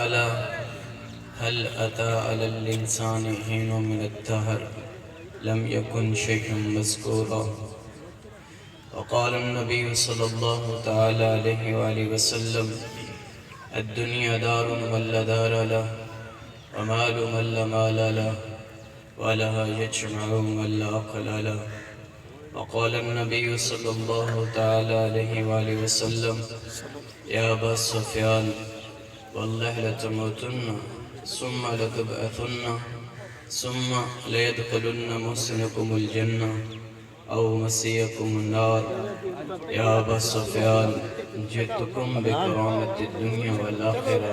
تعالى: هل أتى على الإنسان حين من الدهر لم يكن شيئا مذكورا. وقال النبي صلى الله تعالى عليه وآله وسلم: الدنيا دار من لا دار له، ومال من لا مال له، ولها يجمع من لا عقل له. وقال النبي صلى الله تعالى عليه وآله وسلم: يا أبا سفيان والله لتموتن ثم لتبعثن ثم ليدخلن محسنكم الجنة أو مسيكم النار. يا أبا سفيان جئتكم بكرامة الدنيا والآخرة،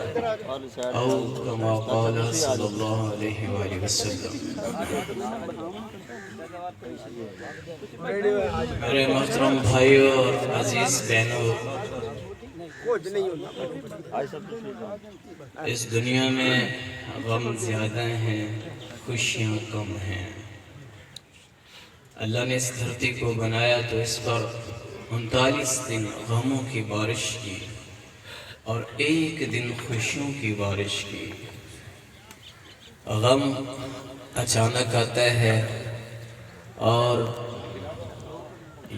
أو كما قال صلى الله عليه وآله وسلم. میرے محترم بھائیوں اور عزیز بہنوں، اس دنیا میں غم زیادہ ہیں، خوشیاں کم ہیں۔ اللہ نے اس دھرتی کو بنایا تو اس پر 39 دن غموں کی بارش کی اور 1 دن خوشیوں کی بارش کی۔ غم اچانک آتا ہے اور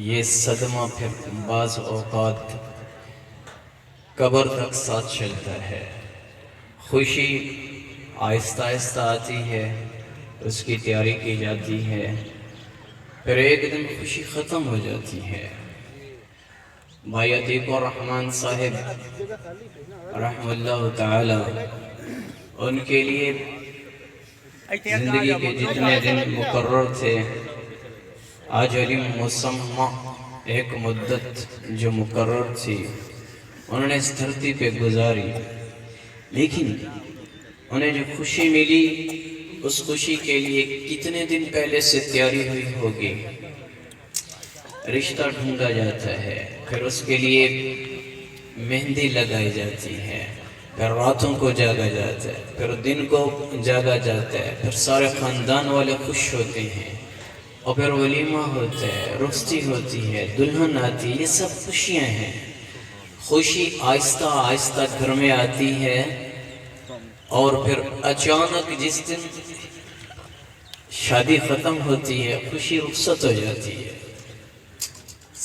یہ صدمہ پھر بعض اوقات قبر تک ساتھ چلتا ہے۔ خوشی آہستہ آہستہ آتی ہے، اس کی تیاری کی جاتی ہے، پھر 1 دن خوشی ختم ہو جاتی ہے۔ بھائی عتیق الرحمن صاحب رحمہ اللہ تعالی، ان کے لیے زندگی کے جتنے دن مقرر تھے، اجل مسمى ایک مدت جو مقرر تھی، انہوں نے اس دھرتی پہ گزاری، لیکن انہیں جو خوشی ملی اس خوشی کے لیے کتنے دن پہلے سے تیاری ہوئی ہوگی۔ رشتہ ڈھونڈا جاتا ہے، پھر اس کے لیے مہندی لگائی جاتی ہے، پھر راتوں کو جاگا جاتا ہے، پھر دن کو جاگا جاتا ہے، پھر سارے خاندان والے خوش ہوتے ہیں، اور پھر ولیمہ ہوتا ہے، رخصتی ہوتی ہے، دلہن آتی ہے، یہ سب خوشیاں ہیں۔ خوشی آہستہ آہستہ گھر میں آتی ہے اور پھر اچانک جس دن شادی ختم ہوتی ہے، خوشی رخصت ہو جاتی ہے،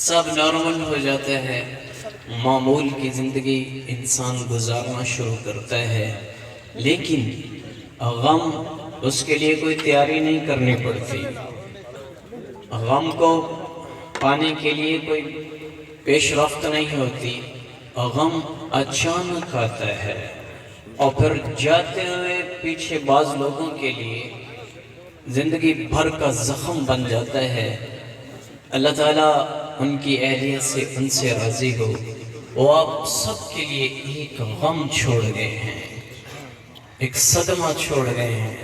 سب نارمل ہو جاتا ہے، معمول کی زندگی انسان گزارنا شروع کرتا ہے، لیکن غم اس کے لیے کوئی تیاری نہیں کرنی پڑتی۔ غم کو پانے کے لیے کوئی پیش رفت نہیں ہوتی، غم اچانک آتا ہے اور پھر جاتے ہوئے پیچھے بعض لوگوں کے لیے زندگی بھر کا زخم بن جاتا ہے۔ اللہ تعالیٰ ان کی اہلیت سے ان سے راضی ہو، وہ آپ سب کے لیے ایک غم چھوڑ گئے ہیں، ایک صدمہ چھوڑ گئے ہیں۔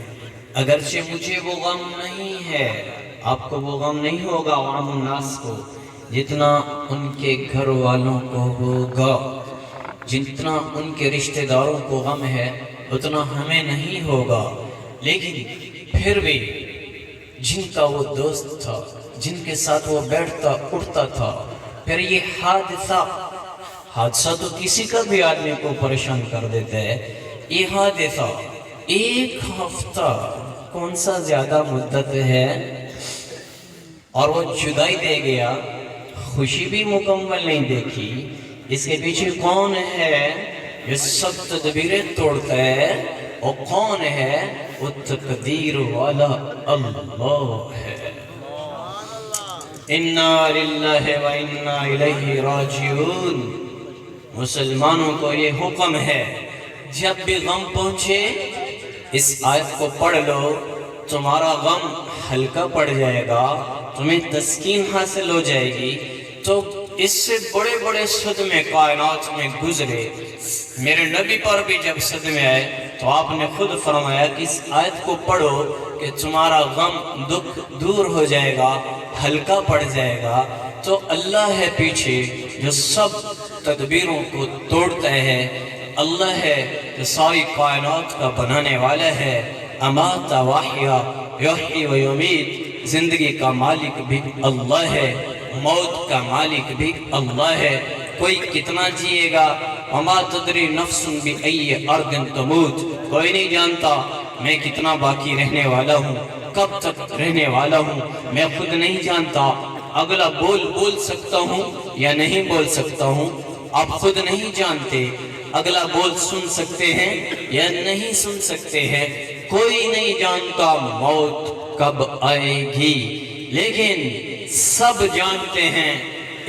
اگرچہ مجھے وہ غم نہیں ہے، آپ کو وہ غم نہیں ہوگا عوام الناس کو، جتنا ان کے گھر والوں کو ہوگا، جتنا ان کے رشتہ داروں کو غم ہے اتنا ہمیں نہیں ہوگا۔ لیکن پھر بھی جن کا وہ دوست تھا، جن کے ساتھ وہ بیٹھتا اٹھتا تھا، پھر یہ حادثہ تو کسی کا بھی آدمی کو پریشان کر دیتا ہے، یہ حادثہ 1 ہفتہ کون سا زیادہ مدت ہے، اور وہ جدائی دے گیا، خوشی بھی مکمل نہیں دیکھی۔ اس کے پیچھے کون ہے یہ سب تدبیریں توڑتا ہے، اور کون ہے وہ تقدیر والا اللہ ہے۔ انا للہ و انا الیہ راجعون۔ مسلمانوں کو یہ حکم ہے، جب بھی غم پہنچے اس آیت کو پڑھ لو، تمہارا غم ہلکا پڑ جائے گا، تمہیں تسکین حاصل ہو جائے گی۔ تو اس سے بڑے بڑے صدمے کائنات میں گزرے، میرے نبی پر بھی جب صدمے آئے تو آپ نے خود فرمایا کہ اس آیت کو پڑھو کہ تمہارا غم دکھ دور ہو جائے گا، ہلکا پڑ جائے گا۔ تو اللہ ہے پیچھے جو سب تدبیروں کو توڑتا ہے، اللہ ہے جو ساری کائنات کا بنانے والا ہے۔ امات واحیا یحیی و یمیت، زندگی کا مالک بھی اللہ ہے، موت کا مالک بھی اللہ ہے۔ کوئی کتنا جیے گا وما تدری نفس بأی ارض تموت، کوئی نہیں جانتا میں کتنا باقی رہنے والا ہوں، کب تک رہنے والا ہوں، میں خود نہیں جانتا۔ اگلا بول سکتا ہوں یا نہیں بول سکتا ہوں، آپ خود نہیں جانتے۔ اگلا بول سن سکتے ہیں یا نہیں سن سکتے ہیں، کوئی نہیں جانتا موت کب آئے گی، لیکن سب جانتے ہیں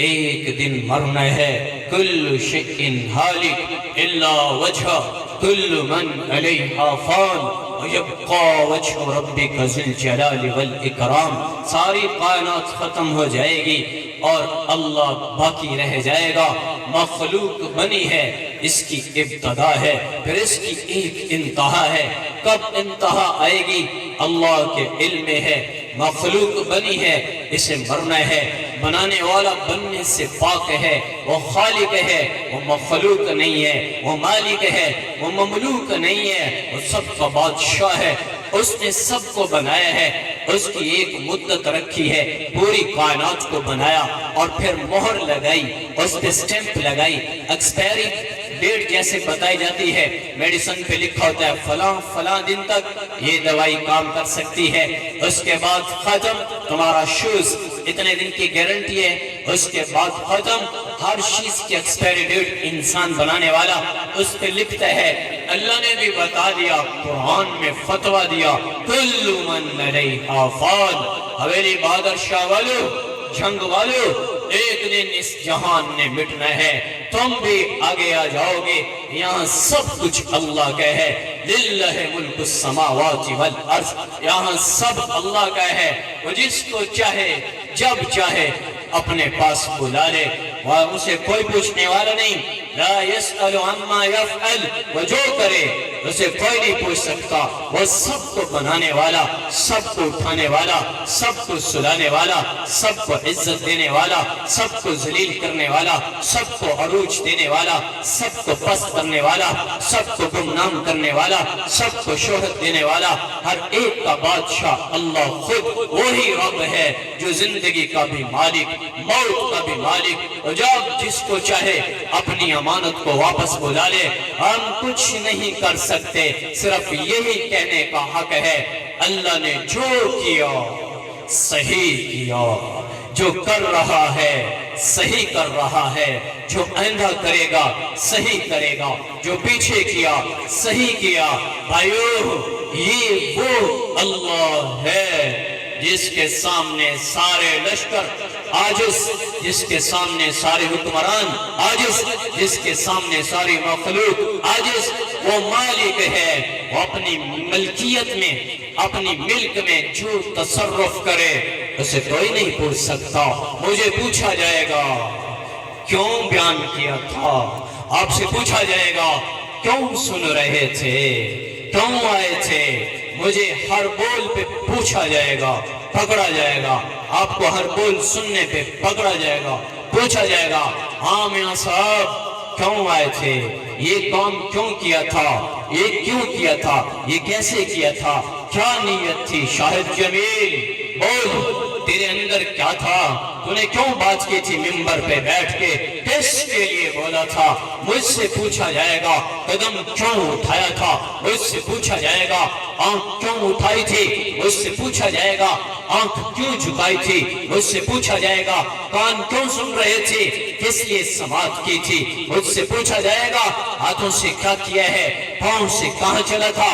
ایک دن مرنا ہے۔ کل شیء ہالک الا وجہ، کل من علیہا فان ویبقى وجہ ربک ذی الجلال والاکرام۔ ساری کائنات ختم ہو جائے گی اور اللہ باقی رہ جائے گا۔ مخلوق بنی ہے، اس کی ابتدا ہے، پھر اس کی ایک انتہا ہے۔ کب انتہا آئے گی اللہ کے علم میں ہے۔ مخلوق بنی ہے، اسے مرنا ہے۔ بنانے والا بننے سے پاک ہے، وہ خالق ہے، وہ مخلوق نہیں ہے، وہ مالک ہے، وہ مملوک نہیں ہے، وہ سب کا بادشاہ ہے۔ اس نے سب کو بنایا ہے، اس کی ایک مدت رکھی ہے، پوری کائنات کو بنایا اور پھر مہر لگائی، اس پہ سٹیمپ لگائی، ایکسپائری ڈیٹ جیسے بتائی جاتی ہے، میڈیسن پہ لکھا ہوتا ہے فلاں فلاں دن تک یہ دوائی کام کر سکتی ہے، اس کے بعد ختم۔ تمہارا شوز اتنے دن کی گارنٹی ہے، اس کے بعد ختم۔ ہر چیز کی ایکسپائری ڈیٹ انسان بنانے والا اس پہ لکھتا ہے۔ اللہ نے بھی بتا دیا، قرآن میں فتویٰ دیا، کل من علیہا فان۔ حویلی بہادر شاہ والو، جنگ والو، ایک دن اس جہان نے مٹنا ہے، تم بھی آگے آ جاؤ گے۔ یہاں سب کچھ اللہ کا ہے، للہ ملک السماوات والارض، یہاں سب اللہ کا ہے۔ وہ جس کو چاہے جب چاہے اپنے پاس بلا لے، اسے کوئی پوچھنے والا نہیں۔ لا يسأل عما يفعل، وہ جو کرے اسے کوئی نہیں پوچھ سکتا۔ وہ سب کو بنانے والا، سب کو اٹھانے والا، سب کو سلانے والا، سب کو عزت دینے والا، سب کو ذلیل کرنے والا، سب کو عروج دینے والا، سب کو پست کرنے والا، سب کو گمنام کرنے والا، سب کو شہرت دینے والا، ہر ایک کا بادشاہ اللہ خود وہی رب ہے جو زندگی کا بھی مالک، موت کا بھی مالک، اور جب جس کو چاہے اپنی امانت کو واپس بلا لے۔ ہم کچھ نہیں کر سکتے، صرف یہی کہنے کا حق ہے، اللہ نے جو کیا صحیح کیا، جو کر رہا ہے صحیح کر رہا ہے، جو آئندہ کرے گا صحیح کرے گا، جو پیچھے کیا صحیح کیا۔ بھائیو، یہ وہ اللہ ہے جس کے سامنے سارے لشکر عاجز، جس کے سامنے سارے حکمران عاجز، جس کے سامنے ساری مخلوق عاجز۔ وہ مالک ہے، وہ اپنی ملکیت میں، اپنی ملک میں جو تصرف کرے اسے کوئی نہیں پوچھ سکتا۔ مجھے پوچھا جائے گا کیوں بیان کیا تھا، آپ سے پوچھا جائے گا کیوں سن رہے تھے، کیوں آئے تھے۔ مجھے ہر بول پہ پوچھا جائے گا، پکڑا جائے گا، آپ کو ہر بول سننے پہ پکڑا جائے گا، پوچھا جائے گا ہاں میاں صاحب کیوں آئے تھے، یہ کام کیوں کیا تھا، یہ کیوں کیا تھا، یہ کیسے کیا تھا، کیا نیت تھی۔ شاہد جمیل بول، تیرے اندر کیا تھا، تو نے کیوں بات کی تھی ممبر پہ بیٹھ کے، کس کے لیے بولا تھا۔ مجھ سے پوچھا جائے گا قدم کیوں اٹھایا تھا، مجھ سے پوچھا جائے گا آنکھ کیوں اٹھائی تھی، مجھ سے پوچھا جائے گا آنکھ کیوں جھکائی تھی، مجھ سے پوچھا جائے گا کان کیوں سن رہے تھے، کس لیے سماعت کی تھی۔ مجھ سے پوچھا جائے گا ہاتھوں سے کیا کیا ہے، پاؤں سے کہاں چلا تھا۔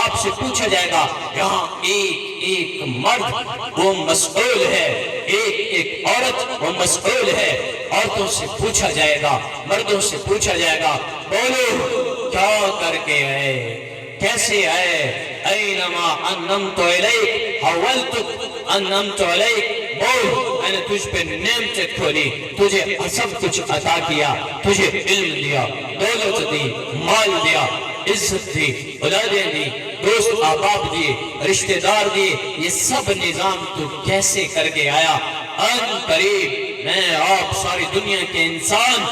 آپ سے پوچھا جائے گا یہاں ایک ایک مرد وہ مسئول ہے، ایک ایک عورت وہ مسئول ہے۔ عورتوں سے پوچھا جائے گا، مردوں سے پوچھا جائے گا بولو کیا کر کے آئے، کیسے آئے۔ اینما انمت علیک حولتک انمت علیک، بول میں نے تجھ پہ نعمتیں کھولی، تجھے سب کچھ عطا کیا، تجھے علم دیا، دولت دی، مال دیا، عزت دی، اولادیں دی، دوست احباب دیے، رشتہ دار دیے، یہ سب نظام تو کیسے کر کے آیا۔ ان قریب میں آپ ساری دنیا کے انسان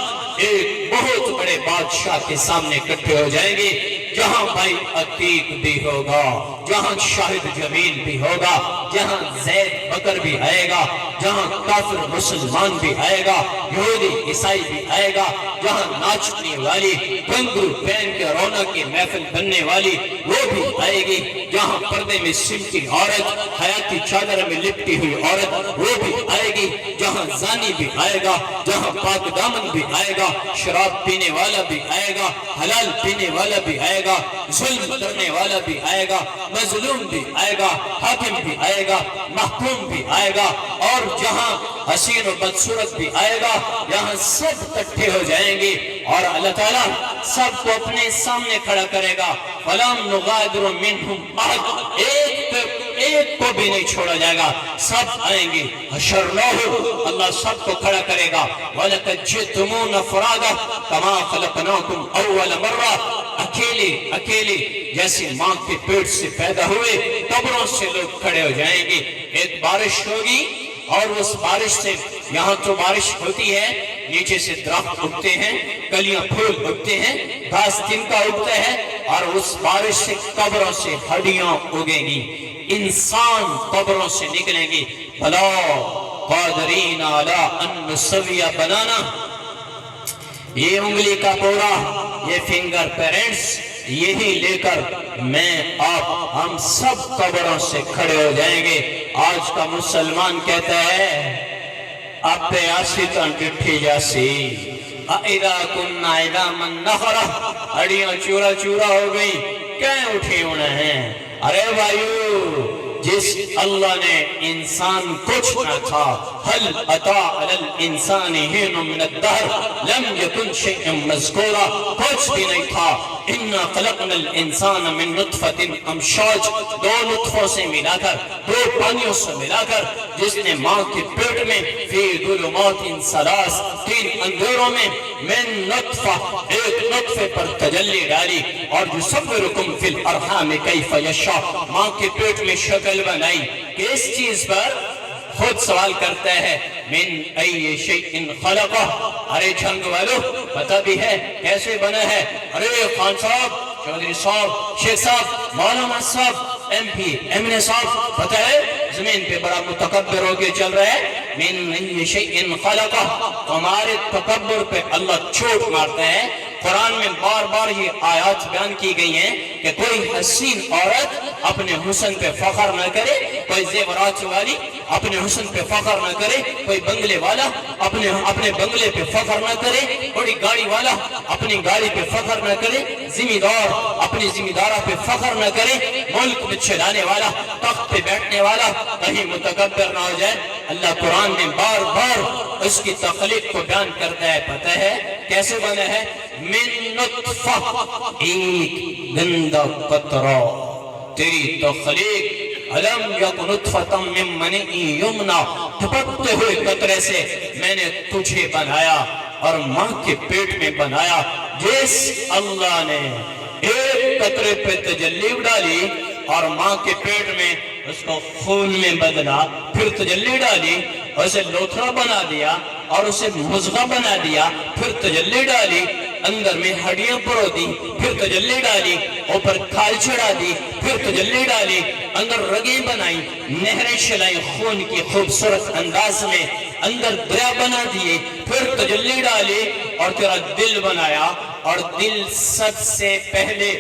ایک بہت بڑے بادشاہ کے سامنے اکٹھے ہو جائیں گے جہاں بھائی عتیق بھی ہوگا، جہاں شاہد جمیل بھی ہوگا، جہاں زید بکر بھی آئے گا، جہاں کافر مسلمان بھی آئے گا، یہودی عیسائی بھی آئے گا، جہاں ناچنے والی گھنگرو پہن کے رونق کی محفل بننے والی وہ بھی آئے گی، جہاں پردے میں سمتی عورت، حیاتی چادر میں لپٹی ہوئی عورت وہ بھی آئے گی، جہاں زانی بھی آئے گا، جہاں پاک دامن بھی آئے گا، شراب پینے والا بھی آئے گا، حلال پینے والا بھی آئے گا، ظلم کرنے والا بھی آئے گا، مظلوم بھی آئے گا، حاکم بھی آئے گا، محکوم بھی آئے گا، اور جہاں حسین و بدصورت بھی آئے گا، یہاں سب اکٹھے ہو جائیں گے اور اللہ تعالیٰ سب کو اپنے سامنے کھڑا کرے گا۔ فَلَمْ نُغَادِرُ مِنْهُمْ أَحَدٍ، ایک کو بھی نہیں چھوڑا جائے گا، سب آئیں گے۔ حشرناہ، اللہ سب کو کھڑا کرے گا۔ وَلَقَدْ جِئْتُمُونَا فُرَادًا كَمَا خَلَقْنَاكُمْ أَوَّلَ مَرَّةٍ، اکیلے جیسے ماں کے پیٹ سے پیدا ہوئے قبروں سے لوگ کھڑے ہو جائیں گے۔ ایک بارش ہوگی اور اس بارش سے، یہاں تو بارش ہوتی ہے، نیچے سے درخت اگتے ہیں، کلیاں پھول اگتے ہیں، گھاس تنکا اگتا ہے، اور اس بارش سے قبروں سے ہڈیاں اگیں گی، انسان قبروں سے نکلیں گے۔ بھلا قادرین علی ان نسوی بنانا، یہ انگلی کا پورا، یہ فنگر پیرنٹس، یہی لے کر میں آپ ہم سب قبروں سے کھڑے ہو جائیں گے۔ آج کا مسلمان کہتا ہے اب پہ آسی تن ڈٹھی جاسی، اِذَا كُنَّا عِظَامًا نَخْرَةً، ہڈیاں چورا چورا ہو گئی، کہیں اٹھی ہونا ہے۔ ارے بھائیو، جس اللہ نے انسان کچھ نہ تھا، هل اتى على الانسان حين من الدهر لم يكن شيئا مذكورا، کچھ بھی نہیں تھا۔ انا خلقنا الانسان من نطفة امشاج، دو نطفوں سے ملا کر، دو پانیوں سے ملا کر، جس نے ماں کے پیٹ میں فی ظلمات ثلاث، تین اندھیروں میں، من نطفہ، ایک نطفے پر تجلی ڈالی، اور یصورکم فی الارحام کیف یشاء، ماں کے پیٹ میں شکل بنائی، کس چیز پر؟ خود سوال کرتا ہے من ای شیء خلقہ، ارے جھنگ والو پتہ بھی ہے کیسے بنا ہے؟ ارے خان صاحب، چودھری صاحب، شیخ صاحب، مولانا صاحب، ایم پی، ایم این اے صاحب، پتہ ہے زمین پہ بڑا متکبر ہو کے چل رہا ہے۔ من ای شیء خلقہ، ہمارے تکبر پہ اللہ چوٹ مارتا ہے۔ قرآن میں بار بار یہ آیات بیان کی گئی ہیں کہ کوئی حسین عورت اپنے حسن پہ فخر نہ کرے، کوئی زیورات والی اپنے حسن پہ فخر نہ کرے، کوئی بنگلے والا اپنے بنگلے پہ فخر نہ کرے، بڑی گاڑی والا اپنی گاڑی پہ فخر نہ کرے، ذمہ دار اپنی ذمہ دارہ پہ فخر نہ کرے، ملک میں چلانے والا، تخت پہ بیٹھنے والا کہیں متکبر نہ ہو جائے۔ اللہ قرآن میں بار بار اس کی تخلیق کو بیان کرتا ہے، پتہ ہے کیسے بنا ہے؟ من نطفہ، ایک گندا قطرہ، تیری تخلیق علم یک نطفتا من منی یمنا، ٹپکتے ہوئے قطرے سے میں نے تجھے بنایا اور ماں کے پیٹ میں بنایا۔ جس اللہ نے ایک قطرے پہ تجلی ڈالی اور ماں کے پیٹ میں اس کو خون میں بدلا، پھر تجلی ڈالی، اسے لوتھڑا بنا دیا اور اسے مضغہ بنا دیا، پھر تجلی ڈالی، اندر میں ہڈیاں پرو دی، پھر تجلی ڈالی، اوپر کھال چڑھا دی، پھر تجلی ڈالی، اندر رگیں بنائی، نہریں چلائی خون کی خوبصورت انداز میں، اندر دریا بنا دیے، پھر تجلی ڈالی اور تیرا دل بنایا۔ اور دل سب سے پہلے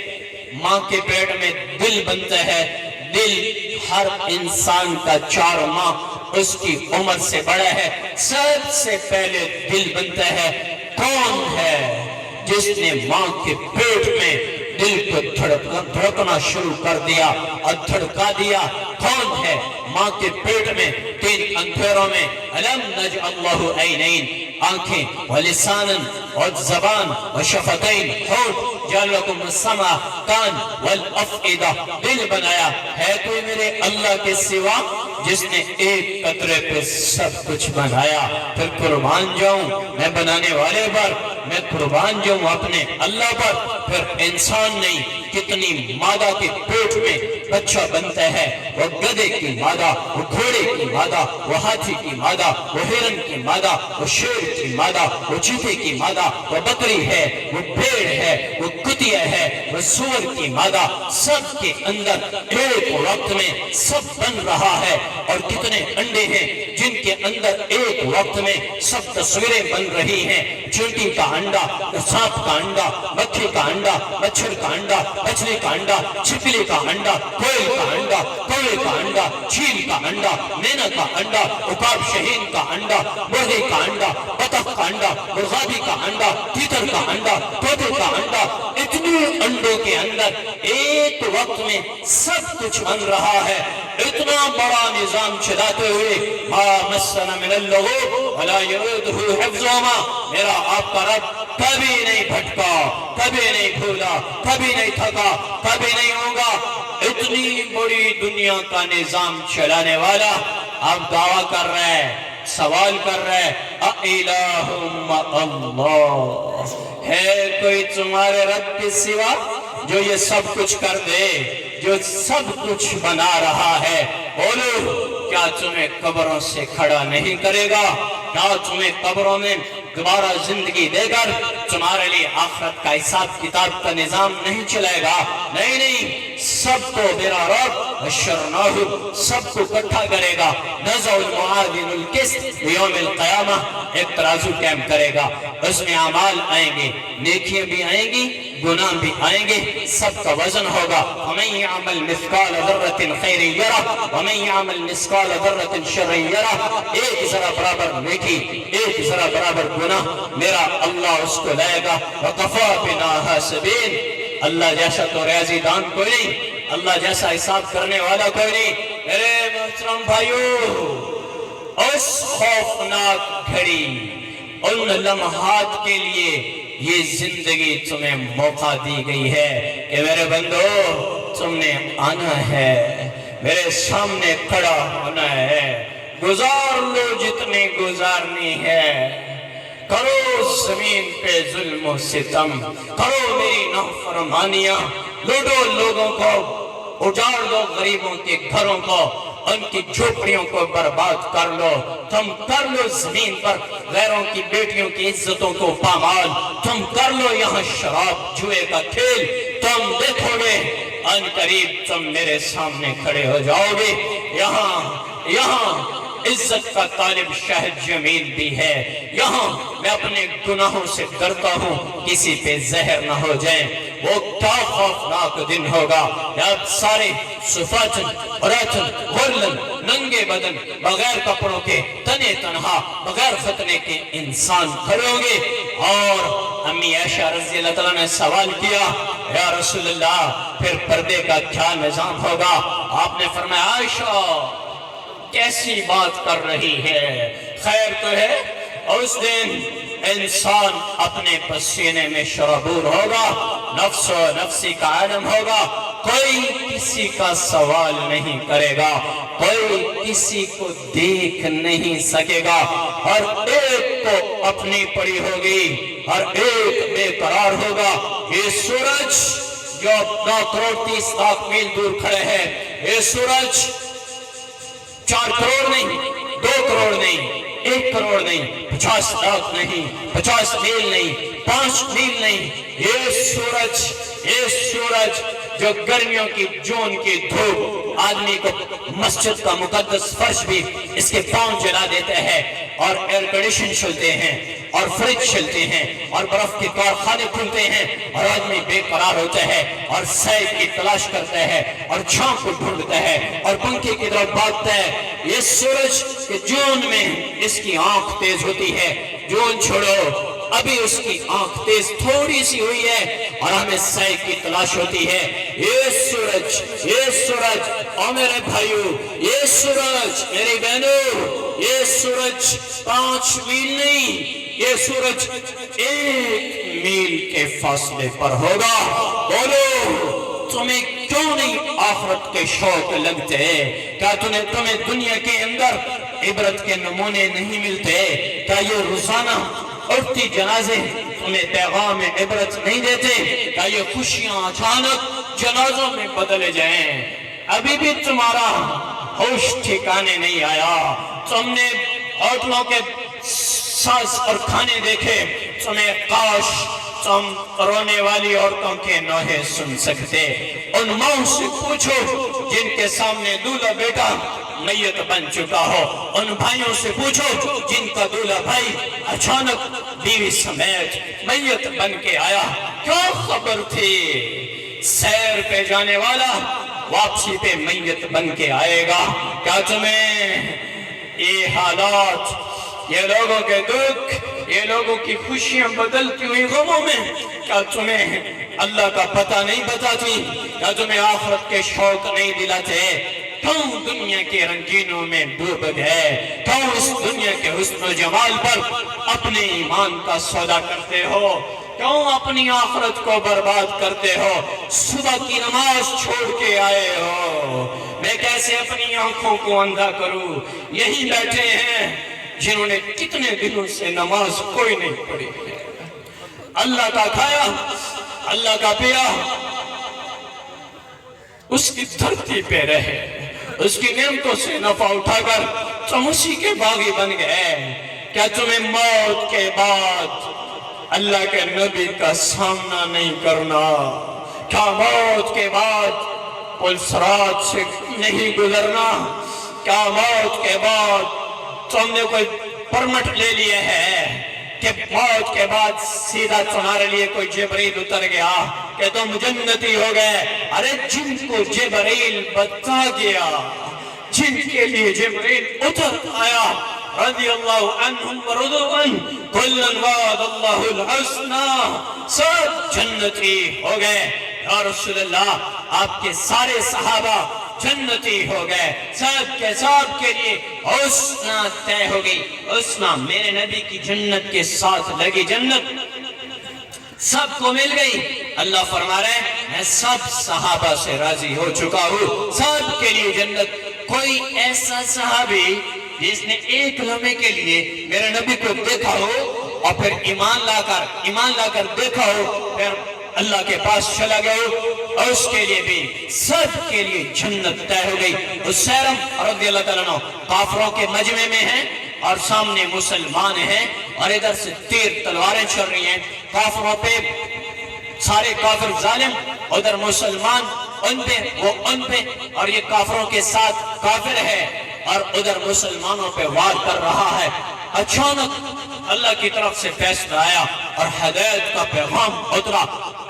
ماں کے پیٹ میں دل بنتا ہے۔ دل ہر انسان کا 4 ماہ اس کی عمر سے بڑا ہے، سب سے پہلے دل بنتا ہے۔ کون ہے جس نے ماں کے پیٹ میں دل کو دھڑکنا شروع کر دیا اور دھڑکا دیا؟ کون ہے؟ ماں کے پیٹ میں 3 اندھیروں میں الم نجعل اللہ عینین، آنکھیں ولسانا اور زبان وشفتین، ہونٹ، جعل لکم السمع، کان والافئدہ، دل بنایا۔ ہے کوئی میرے اللہ کے سوا جس نے ایک قطرے پہ سب کچھ بنایا؟ پھر قربان جاؤں میں بنانے والے پر، میں قربان جاؤں اپنے اللہ پر۔ پھر انسان نہیں، کتنی مادہ کے پیٹ میں بچہ بنتا ہے، وہ گدھے کی مادہ، وہ گھوڑے کی مادہ، وہ ہاتھی کی مادہ، وہ ہرن کی مادہ، وہ شیر کی مادہ، وہ چیتے کی مادہ، وہ بکری ہے، وہ بھیڑ ہے، وہ کتیا ہے، وہ سور کی مادہ، سب کے اندر ایک وقت میں سب بن رہا ہے۔ اور کتنے انڈے ہیں جن کے اندر ایک وقت میں سب تصویریں بن رہی ہیں، چیونٹی کا انڈا، سانپ کا انڈا، مکھی کا انڈا، مچھر کا انڈا، مچھلی کا انڈا، چھپکلی کا انڈا، کوئل کا انڈا، کوے کا انڈا، چیل کا انڈا، مینا کا انڈا، عقاب شہین کا انڈا، مرغی کا انڈا، بطخ کا انڈا، مرغابی کا انڈا، تیتر کا انڈا، طوطے کا انڈا، اتنے انڈوں کے اندر ایک وقت میں سب کچھ بن رہا ہے۔ اتنا بڑا نظام چلاتے ہوئے ما مسنا من اللغوب ولا يؤوده حفظهما، میرا آپ کا رب کبھی نہیں بھٹکا، کبھی نہیں بھولا، کبھی نہیں تھکا، کبھی نہیں ہوگا۔ اتنی بڑی دنیا کا نظام چلانے والا آپ دعویٰ کر رہے ہیں، سوال کر رہے ہیں، اِلَٰهٌ مَّعَ اللَّهِ، ہے کوئی تمہارے رب کے سوا جو یہ سب کچھ کر دے، جو سب کچھ بنا رہا ہے؟ بولو، کیا تمہیں قبروں سے کھڑا نہیں کرے گا؟ کیا تمہیں قبروں میں دوبارہ زندگی دے کر تمہارے لیے آخرت کا حساب کتاب کا نظام نہیں چلائے گا؟ نہیں نہیں، سب کو میرا رب حشرناہم، سب کو اکٹھا کرے گا، نزع المعادن القسط یوم القیامہ، ایک ترازو قائم کرے گا، اس میں اعمال آئیں گے، نیکیاں بھی آئیں گی، گناہ بھی آئیں گے، سب کا وزن ہوگا۔ وَمَن يَعْمَلْ مِثْقَالَ ذَرَّةٍ خَيْرٍ يَرَهُ وَمَن يَعْمَلْ مِثْقَالَ ذَرَّةٍ شَرٍّ يَرَهُ، ایک ذرا برابر نیکی، ایک ذرا برابر گناہ، میرا اللہ اس کو لائے گا۔ وَقَفَى بِنَا حَاسِبِينَ، اللہ جیسا تو ریاضی دان کوئی نہیں، اللہ جیسا حساب کرنے والا کوئی نہیں۔ میرے محترم بھائیو، اس خوفناک گھڑی، ان لمحات کے لیے یہ زندگی تمہیں موقع دی گئی ہے کہ میرے بندو تم نے آنا ہے، میرے سامنے کھڑا ہونا ہے، گزار لو جتنی گزارنی ہے، کرو زمین پہ ظلم و ستم، کرو میری نافرمانیاں، لوٹو لوگوں کو، اجاڑ دو غریبوں کے گھروں کو، ان کی جھوپڑیوں کو برباد کر لو، تم کر لو زمین پر غیروں کی بیٹیوں کی عزتوں کو پامال، تم کر لو یہاں شراب جوئے کا کھیل، تم دیکھو گے ان قریب تم میرے سامنے کھڑے ہو جاؤ گے۔ یہاں عزت کا طالب شاہد جمیل بھی ہے، یہاں میں اپنے گناہوں سے ڈرتا ہوں کسی پہ زہر نہ ہو جائیں۔ وہ کیا خوفناک دن ہوگا جب سارے صفاتن عورتن غرلن ننگے بدن بغیر کپڑوں کے تنے تنہا بغیر ختنے کے انسان کھڑے ہوں گے۔ اور امی عائشہ رضی اللہ تعالیٰ نے سوال کیا، یا رسول اللہ پھر پردے کا کیا نظام ہوگا؟ آپ نے فرمایا، عائشہ کیسی بات کر رہی ہے، خیر تو ہے، اور اس دن انسان اپنے پسینے میں شرابور ہوگا، نفس و نفسی کا عالم ہوگا، کوئی کسی کا سوال نہیں کرے گا، کوئی کسی کو دیکھ نہیں سکے گا، ہر ایک کو اپنی پڑی ہوگی، ہر ایک بے قرار ہوگا۔ یہ سورج جو 9 کروڑ 30 لاکھ میل دور کھڑے ہے، یہ سورج 4 کروڑ نہیں، 2 کروڑ نہیں، 1 کروڑ نہیں، 50 لاکھ نہیں، 50 میل نہیں، 5 میل نہیں، یہ سورج جو گرمیوں کی جون کی دھوپ آدمی کو مسجد کا مقدس فرش بھی اس کے پاؤں جلا دیتے ہیں، اور ایئر کنڈیشن چلتے ہیں، اور فریج چلتے ہیں، اور برف کے کارخانے کھلتے ہیں، اور آدمی بے قرار ہوتا ہے اور سائے کی تلاش کرتا ہے اور چھاؤں کو ڈھونڈتا ہے اور پنکھے کی طرف بھاگتا ہے۔ یہ سورج کہ جون میں اس کی آنکھ تیز ہوتی ہے، جون چھوڑو ابھی اس کی آنکھ تیز تھوڑی سی ہوئی ہے اور ہمیں سائے کی تلاش ہوتی ہے۔ یہ سورج اور میرے بھائیو، یہ سورج میری بہنوں، یہ سورج 5 میل نہیں، یہ سورج 1 میل کے فاصلے پر ہوگا۔ بولو تمہیں کیوں نہیں آخرت کے شوق لگتے؟ کیا تمہیں دنیا کے اندر عبرت کے نمونے نہیں ملتے؟ کیا یہ روزانہ اٹھتی جنازے تمہیں پیغام عبرت نہیں دیتے؟ کیا یہ خوشیاں اچانک جنازوں میں بدل جائیں؟ ابھی بھی تمہارا ہوش ٹھکانے نہیں آیا، تم نے ہوٹلوں کے ساز اور کھانے دیکھے، تمہیں کاش تم رونے والی عورتوں کے نوحے سن سکتے۔ ان ماؤں سے پوچھو جن کے سامنے دولہا بیٹا میت بن چکا ہو، ان بھائیوں سے پوچھو جن کا دولہا بھائی اچانک بیوی سمیت میت بن کے آیا۔ کیا خبر تھی سیر پہ جانے والا واپسی پہ میت بن کے آئے گا؟ کیا تمہیں یہ حالات، یہ لوگوں کے دکھ، یہ لوگوں کی خوشیاں بدلتی ہوئی غموں میں، کیا تمہیں اللہ کا پتہ نہیں بتاتی؟ کیا تمہیں آخرت کے شوق نہیں دلاتے؟ کیوں دنیا کے رنگینوں میں ڈوب گئے؟ کیوں اس دنیا کے حسن و جمال پر اپنے ایمان کا سودا کرتے ہو؟ کیوں اپنی آخرت کو برباد کرتے ہو؟ صبح کی نماز چھوڑ کے آئے ہو، میں کیسے اپنی آنکھوں کو اندھا کروں؟ یہی بیٹھے ہیں جنہوں نے کتنے دنوں سے نماز کوئی نہیں پڑھی ہے، اللہ کا کھایا، اللہ کا پیا، اس کی دھرتی پہ رہے، اس کی نعمتوں سے نفع اٹھا کر تم اسی کے باغی بن گئے۔ کیا تمہیں موت کے بعد اللہ کے نبی کا سامنا نہیں کرنا؟ کیا موت کے بعد پلسرات سے نہیں گزرنا؟ کیا موت کے بعد تم نے کوئی پرمٹ لے لیے ہے کہ موت کے بعد سیدھا تمہارے لیے کوئی جبرائیل اتر گیا کہ تم جنتی ہو گئے؟ ارے جن کو جبرائیل بتا گیا، جن کے لیے جبرائیل اتر آیا، رضی اللہ عنہم ورضوا عنہ، کلن وعد اللہ الحسنى، سب جنتی ہو گئے۔ یا رسول اللہ، آپ کے سارے صحابہ جنتی ہو گئے، سب کے سب کے لیے حسنہ طے ہو گئی۔ حسنہ میرے نبی کی جنت کے ساتھ لگی جنت سب کو مل گئی۔ اللہ فرما رہے ہیں میں سب صحابہ سے راضی ہو چکا ہوں، سب کے لیے جنت۔ کوئی ایسا صحابی جس نے ایک لمحے کے لیے میرے نبی کو دیکھا ہو اور پھر ایمان لا کر دیکھا ہو، پھر اللہ کے پاس چلا گیا ہو، اور اس کے لیے بھی سب کے لیے جنت طے ہو گئی۔ حسین رضی اللہ تعالیٰ عنہ کافروں کے مجمع میں ہیں اور سامنے مسلمان ہیں، اور ادھر سے تیر تلواریں چل رہی ہیں، کافروں پہ سارے کافر ظالم، ادھر مسلمان ان پہ وہ ان پہ، اور یہ کافروں کے ساتھ کافر ہے اور ادھر مسلمانوں پہ وار کر رہا ہے۔ اچانک اللہ کی طرف سے فیصلہ آیا اور ہدایت کا پیغام اترا،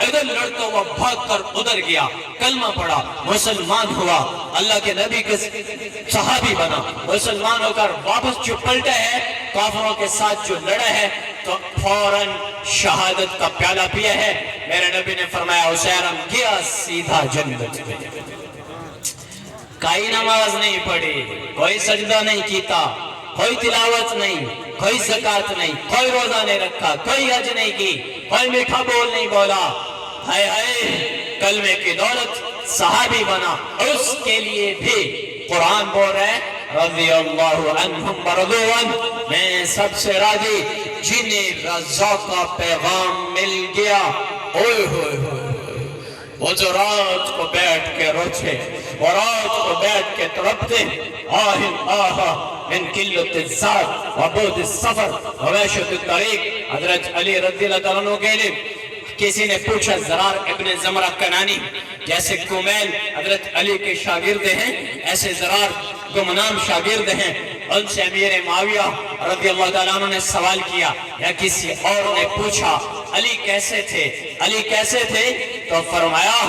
ادھر لڑتا ہوا بھاگ کر ادھر گیا، کلمہ پڑھا، مسلمان ہوا، اللہ کے نبی کے صحابی بنا، مسلمان ہو کر واپس جو پلٹا ہے کافروں کے ساتھ جو لڑا ہے تو فوراً شہادت کا پیالہ پیا ہے۔ میرے نبی نے فرمایا حسین گیا سیدھا جنت میں۔ کوئی نماز نہیں پڑھی، کوئی سجدہ نہیں کیتا، کوئی تلاوت نہیں، کوئی زکوٰۃ نہیں، کوئی روزہ نہیں رکھا، کوئی حج نہیں کی، کوئی میٹھا بول نہیں بولا، ہائے ہائے کلمے کی دولت صحابی بنا۔ اس کے لیے بھی قرآن بول رہے ہیں رضی اللہ عنہم ورضوا عنہ، میں سب سے راضی جنہیں رضا کا پیغام مل گیا۔ اوئے ہوئے ہوئے وہ جو رات کو بیٹھ کے روتے، وہ رات کو بیٹھ کے تڑپتے، آہن آہا من قلت الزاد وبعد السفر ووحشت الطریق۔ حضرت علی رضی اللہ عنہ کے لیے کسی نے پوچھا، زرار ابن زمرہ کنانی جیسے کمیل حضرت علی کے شاگرد ہیں، ایسے زرار گمنام شاگرد ہیں، ان سے امیر معاویہ رضی اللہ تعالیٰ عنہ نے سوال کیا یا کسی اور نے پوچھا علی کیسے تھے، علی کیسے تھے؟ تو فرمایا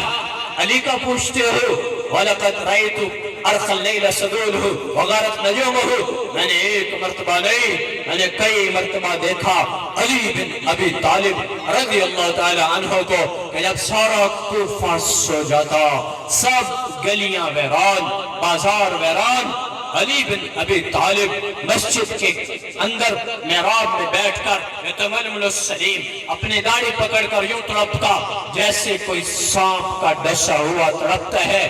علی کا پوچھتے ہو، وَلَقَدْ رَأَيْتُ أَرْقَ اللَّيْلَ سَدُولُهُ وَغَارَتْ نَجُومُهُ، میں نے ایک مرتبہ نہیں، میں نے کئی مرتبہ دیکھا علی بن ابی طالب رضی اللہ تعالی عنہ کو کہ جب سارا کوفہ سو جاتا، سب گلیاں ویران، بازار ویران، علی بن ابی طالب مسجد کے اندر محراب میں بیٹھ کر یتململ السلیم اپنی داڑھی پکڑ کر یوں تڑپتا جیسے کوئی سانپ کا ڈسا ہوا تڑپتا ہے،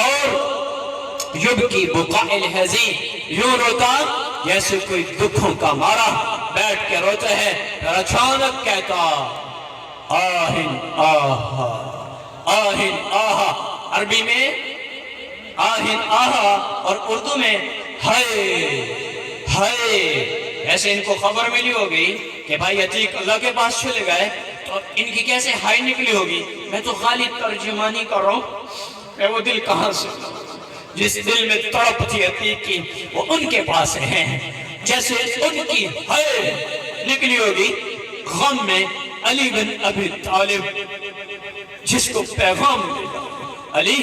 اور یبکی بقاء الحزین، یوں روتا جیسے کوئی دکھوں کا مارا بیٹھ کے روتے ہیں، پھر اچانک کہتا آہن آہا، آہن آہا، عربی میں آہن آہا اور اردو میں ہائے ہائے۔ ایسے ان کو خبر ملی ہوگی کہ بھائی عتیق اللہ کے پاس چلے گئے تو ان کی کیسے ہائے نکلی ہوگی۔ میں تو خالی ترجمانی کر رہا ہوں، میں وہ دل کہاں سے، جس دل میں تڑپ تھی عتیق کی وہ ان کے پاس ہیں، جیسے ان کی ہائے نکلی ہوگی غم میں علی بن ابی طالب، جس کو پیغام ملا علی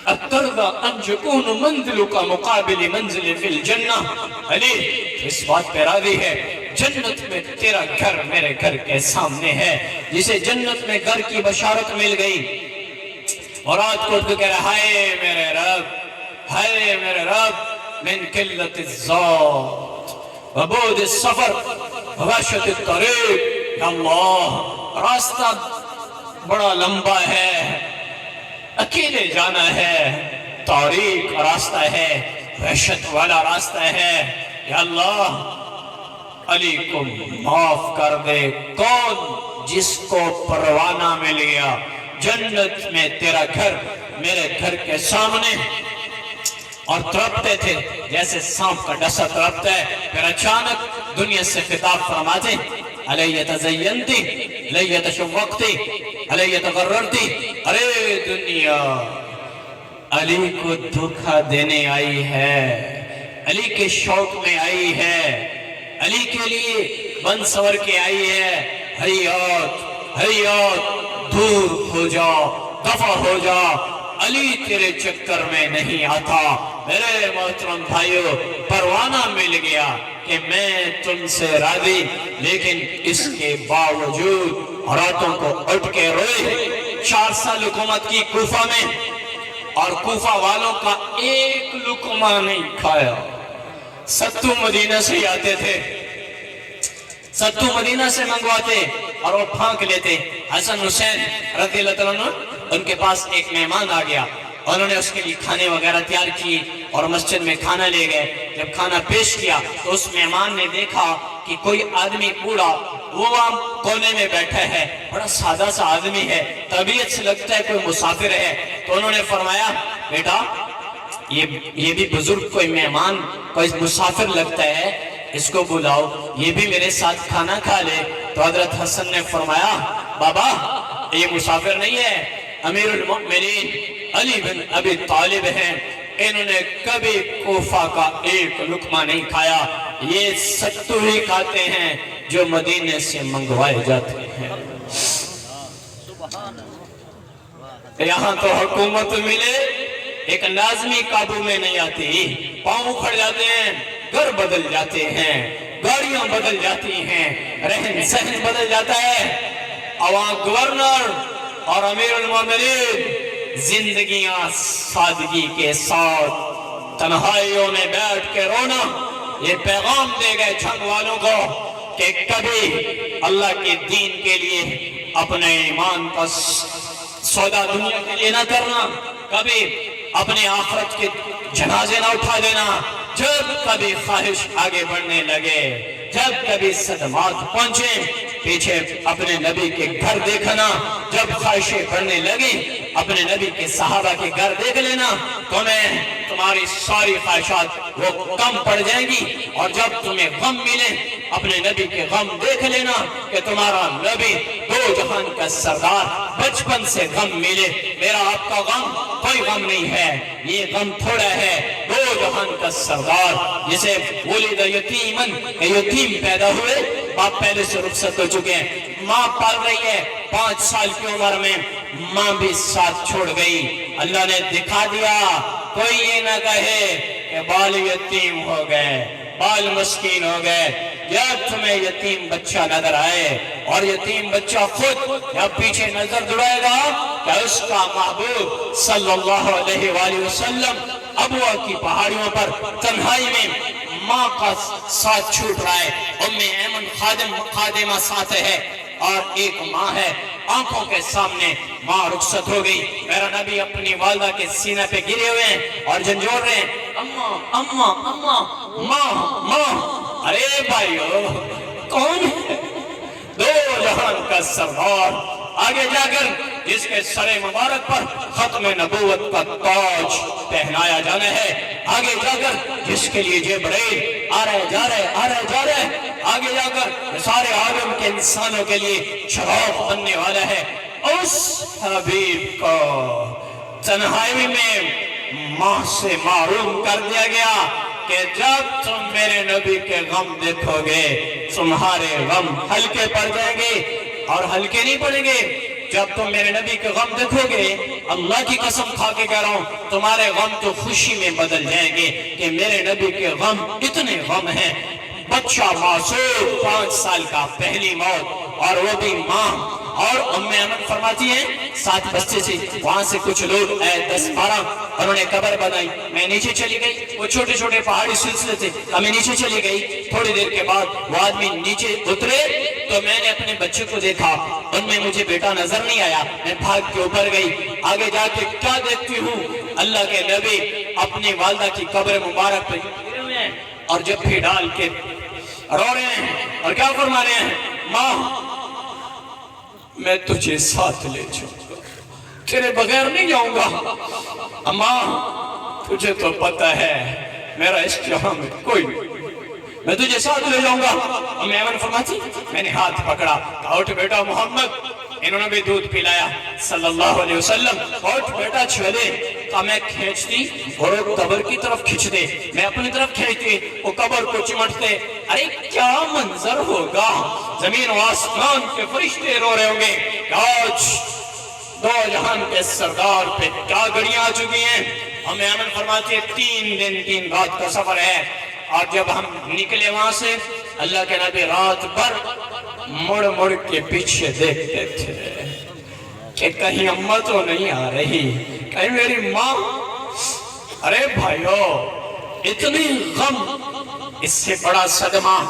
اترضى ان يكون منزلك مقابل منزل في الجنہ، علی اس بات پہ راضی ہے جنت میں تیرا گھر میرے گھر کے سامنے ہے، جسے جنت میں گھر کی بشارت مل گئی اور رات کو کہہ رہا ہائے میرے رب، ہائے میرے رب، من قلت الذات وبعد السفر ووحشت الطریق، یا اللہ راستہ بڑا لمبا ہے، اکیلے جانا ہے، تاریک راستہ ہے، وحشت والا راستہ ہے، یا اللہ علی کو معاف کر دے۔ کون؟ جس کو پروانہ مل گیا جنت میں تیرا گھر میرے گھر کے سامنے، اور تڑپتے تھے جیسے سانپ کا ڈسا تڑپتا ہے۔ پھر اچانک دنیا سے خطاب فرماتے علیہ تزینتی علیہ تشوقتی علیہ تغررتی، ارے دنیا علی کو دھوکہ دینے آئی ہے، علی کے شوق میں آئی ہے، علی کے لیے بن سور کے آئی ہے، حیات حیات دور ہو جا، دفع ہو جا، علی تیرے چکر میں نہیں آتا۔ میرے محترم بھائیو، پروانہ مل گیا کہ میں تم سے راضی، لیکن اس کے باوجود راتوں کو اٹھ کے روئے۔ 4 سال حکومت کی کوفہ میں، اور کوفہ والوں کا ایک لقمہ نہیں کھایا۔ ستو مدینہ سے ہی آتے تھے، ستو مدینہ سے منگواتے اور وہ پھانک لیتے۔ حسن حسین رضی اللہ عنہ ان کے پاس ایک مہمان آ گیا، انہوں نے اس کے لیے کھانے وغیرہ تیار کی اور مسجد میں کھانا لے گئے۔ جب کھانا پیش کیا تو اس مہمان نے دیکھا کہ کوئی آدمی بوڑھا وہ وہاں کونے میں بیٹھا ہے، بڑا سادہ سا آدمی ہے، طبیعت سے لگتا ہے کوئی مسافر ہے۔ تو انہوں نے فرمایا بیٹا یہ بھی بزرگ کوئی مہمان کوئی مسافر لگتا ہے، اس کو بلاؤ، یہ بھی میرے ساتھ کھانا کھا لے۔ تو حضرت حسن نے فرمایا بابا یہ مسافر نہیں ہے، امیر المؤمنین علی بن ابی طالب ہیں، انہوں نے کبھی کوفہ کا ایک لقمہ نہیں کھایا، یہ ستو ہی کھاتے ہیں جو مدینے سے منگوائے جاتے ہیں۔ یہاں تو حکومت ملے ایک لازمی قابو میں نہیں آتی، پاؤں کھڑ جاتے ہیں، گھر بدل جاتے ہیں، گاڑیاں بدل جاتی ہیں، رہن سہن بدل جاتا ہے۔ عوام گورنر اور امیر المومنین زندگیاں سادگی کے ساتھ تنہائیوں میں بیٹھ کے رونا، یہ پیغام دے گئے جنگ والوں کو کہ کبھی اللہ کے دین کے لیے اپنے ایمان کا سودا دنیا کے لیے نہ کرنا، کبھی اپنے آخرت کے جنازے نہ اٹھا دینا۔ جب کبھی خواہش آگے بڑھنے لگے، جب کبھی صدمات پہنچے، پیچھے اپنے نبی کے گھر دیکھنا، جب خواہشیں بڑھنے لگی اپنے نبی کے صحابہ کے گھر دیکھ لینا، تمہاری ساری خواہشات وہ کم پڑ جائیں گی، اور جب تمہیں غم ملے اپنے نبی کے غم دیکھ لینا کہ تمہارا نبی دو جہان کا سردار، بچپن سے غم ملے۔ میرا آپ کا غم کوئی غم نہیں ہے، یہ غم تھوڑا ہے، دو جہان کا سردار جسے ولد یتیمن، یتیم پیدا ہوئے، باپ پہلے سے رخصت ہو چکے ہیں، ماں پال رہی ہے، 5 سال کی عمر میں ماں بھی ساتھ چھوڑ گئی۔ اللہ نے دکھا دیا، کوئی یہ نہ کہے کہ بال یتیم ہو گئے، بال مسکین ہو گئے۔ جب تمہیں یتیم بچہ نظر آئے اور یتیم بچہ خود جب پیچھے نظر دوڑائے گا کہ اس کا محبوب صلی اللہ علیہ وآلہ وسلم ابوا کی پہاڑیوں پر تنہائی میں ماں کا ساتھ چھوٹ رہا ہے، ام ایمن خادمہ ساتھ ہے اور ایک ماں ہے، آنکھوں کے سامنے ماں رخصت ہو گئی، میرا نبی اپنی والدہ کے سینہ پہ گرے ہوئے ہیں اور جھنجھوڑ رہے ہیں، اماں اماں اماں، ماں ماں ارے بھائیو کون ہے؟ دو جہان کا سردار، آگے جا کر جس کے سر مبارک پر ختم نبوت کا تاج پہنایا جانا ہے، آگے جا کر جس کے لیے جبرائیل آ رہے جا رہے، آگے جا کر سارے عالم کے انسانوں کے لیے چراغ بننے والا ہے، اس حبیب کو تنہائی میں ماں سے محروم کر دیا گیا کہ جب تم میرے نبی کے غم دیکھو گے تمہارے غم ہلکے پڑ جائیں گے، اور ہلکے نہیں پڑیں گے۔ جب تم میرے نبی کے غم دیکھو گے، اللہ کی قسم کھا کے کہہ رہا ہوں، تمہارے غم تو خوشی میں بدل جائیں گے کہ میرے نبی کے غم اتنے غم ہیں۔ بچہ معصوم 5 سال کا، پہلی موت، اور وہ بھی ماں، اور ام ایمن فرماتی ہیں 7 بچے سے وہاں سے کچھ لوگ آئے 10-12، انہوں نے قبر بنائی، میں نیچے چلی گئی، وہ چھوٹے چھوٹے پہاڑی سلسلے تھے، میں نیچے چلی گئی، تھوڑی دیر کے بعد وہ آدمی نیچے اترے تو میں نے اپنے بچے کو دیکھا، ان میں مجھے بیٹا نظر نہیں آیا، میں بھاگ کے اوپر گئی، آگے جا کے کیا دیکھتی ہوں، اللہ کے نبی اپنی والدہ کی قبر مبارک پہ گرے ہوئے ہیں اور جب بھی ڈال کے رو رہے ہیں اور کیا فرما رہے ہیں، ماں میں تجھے ساتھ لے جاؤں گا، تیرے بغیر نہیں جاؤں گا، ماں تجھے تو پتہ ہے میرا اس جہاں میں کوئی نہیں، میں تجھے ساتھ لے جاؤں گا۔ ام ایمن فرماتی میں نے ہاتھ پکڑا، کہا اٹھ بیٹا محمد، انہوں نے بھی دودھ پلایا صلی اللہ علیہ وسلم، اٹھ بیٹا چھوڑے، کہا میں کھینچتی اور وہ قبر کی طرف کھینچتے، میں اپنی طرف کھینچتی، وہ قبر کو چمٹتے، ارے کیا منظر ہوگا، زمین و آسمان کے فرشتے رو رہے ہوں گے، آج دو جہان کے سردار پہ کیا گھڑیاں آ چکی ہیں۔ ام ایمن فرماتی ہے 3 دن 3 رات کا سفر ہے، اور جب ہم نکلے وہاں سے اللہ کے نبی رات بھر مڑ مڑ کے پیچھے دیکھتے تھے کہ کہیں اماں تو نہیں آ رہی، کہیں میری ماں، ارے بھائیو اتنی غم، اس سے بڑا صدمہ